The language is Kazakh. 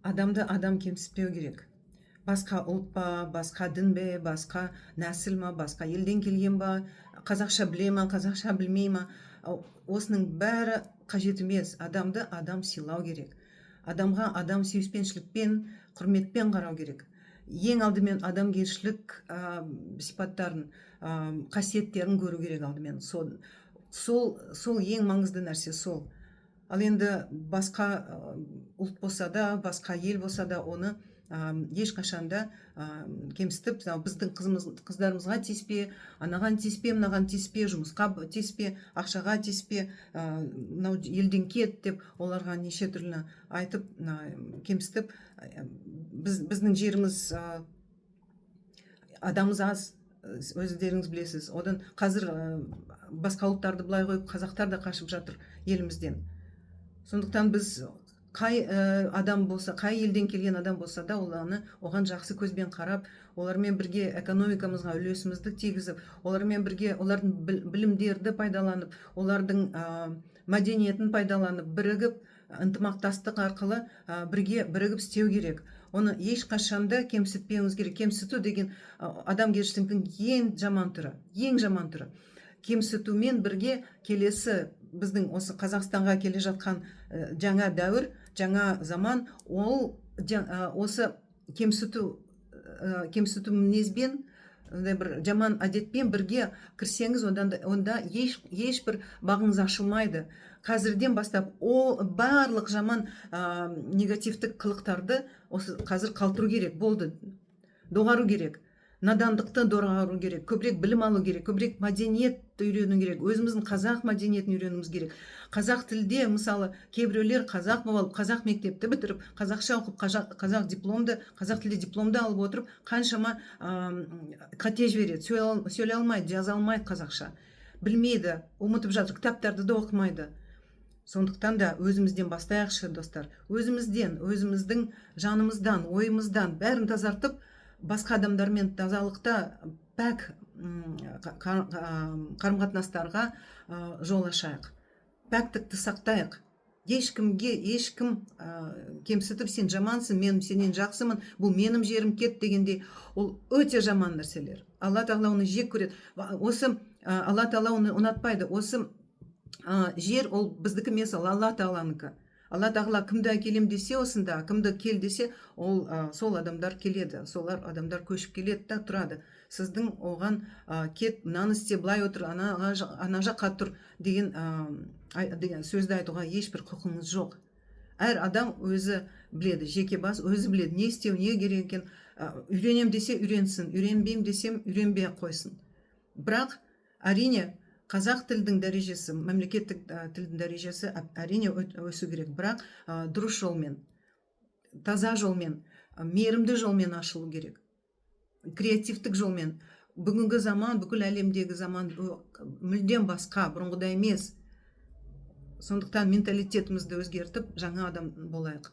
Адамды адам кемсітпеу керек. Басқа ұлт па, басқа дін бе, басқа нәсіл ма, басқа елден келген ба, қазақша біле ма, қазақша білмей ма, осының бәрі қажет емес. Адамды адам сыйлау керек. Адамға адам сүйіспеншілікпен, құрметпен қарау керек. Ең алдымен адамгершілік сипаттарын, қасиеттерін көру керек алдымен. Сол ең маңызды нәрсе сол. Ал енді басқа ұлт болса да, басқа ел болса да, оны ешқашанда кемсітіп, біздің қыздарымызға тиіспе, анаған тиіспе, мынаған тиіспе, жұмысқа тиіспе, ақшаға тиіспе, мынау елден кет деп оларға неше түрлі айтып кемсітіп, біздің жеріміз адамымыз аз, өздеріңіз білесіз. Одан қазір басқа ұлттарды былай қойып, қазақтар да қашып жатыр елімізден. Сондықтан біз қай адам болса, қай елден келген адам болса да, оған жақсы көзбен қарап, олармен бірге экономикамызға үлесімізді тигізіп, олармен бірге олардың білімдерді пайдаланып, олардың мәдениетін пайдаланып, бірігіп, ынтымақтастық арқылы бірігіп істеу керек. Оны ешқашанда кемсітпеуіңіз керек. Кемсіту деген адамгершіліктің ең жаман түрі. Кемсітумен бірге келесі біздің осы Қазақстанға келе жатқан жаңа дәуір, жаңа заман, ол осы кемсіту мінезбен, бір жаман әдетпен бірге кірсеңіз, онда ешбір бағыңыз ашылмайды. Қазірден бастап барлық жаман негативтік қылықтарды қазір қалтыру керек, болды, доғару керек. Надандықты доғару керек, көбірек білім алу керек, көбірек мәдениет үйрену керек, өзіміздің қазақ мәдениетін үйренуіміз керек. Қазақ тілде, мысалы, кейбіреулер қазақ болып, қазақ мектепті бітіріп, қазақша оқып, қазақ тілде дипломды алып отырып, қаншама қате жібереді, сөйлей алмайды, жаза алмайды қазақша, білмейді, ұмытып жатыр, кітаптарды да оқымайды. Сондықтан да өзімізден бастайықшы, достар. Өзіміздің жанымыздан, ойымыздан бәрін тазартып, басқа адамдармен тазалықта пәк қарым-қатынастарға жол ашайық. Пәктікті сақтайық. Ешкім кемсітіп, сен жамансың, мен сенен жақсымын, бұл менің жерім, кет дегенде, ол өте жаман нәрселер. Алла Тағала оны жек көреді. Алла Тағала оны ұнатпайды. Осы жер ол біздікі емес, ол Алла Тағаланікі. Алла Тағала кімді әкелем десе, осында, кімді кел десе, сол адамдар келеді, солар адамдар көшіп келеді да тұрады. Сіздің оған кет, мынаны істе, былай отыр, ана жаққа тұр деген сөзді айтуға ешбір құқыңыз жоқ. Әр адам өзі біледі, жеке бас өзі біледі, не істеу, не керек екен. Үйренем десе үйренсін, үйренбейм десем үйренбей қойсын. Бірақ әрине қазақ тілдің дәрежесі, мемлекеттік тілдің дәрежесі әрине өсу керек, бірақ дұрыс жолмен, таза жолмен, мейірімді жолмен ашылу керек. Креативтік жолмен. Бүгінгі заман, бүкіл әлемдегі заман мүлдем басқа, бұрынғыдай емес. Сондықтан менталитетімізді өзгертіп, жаңа адам болайық.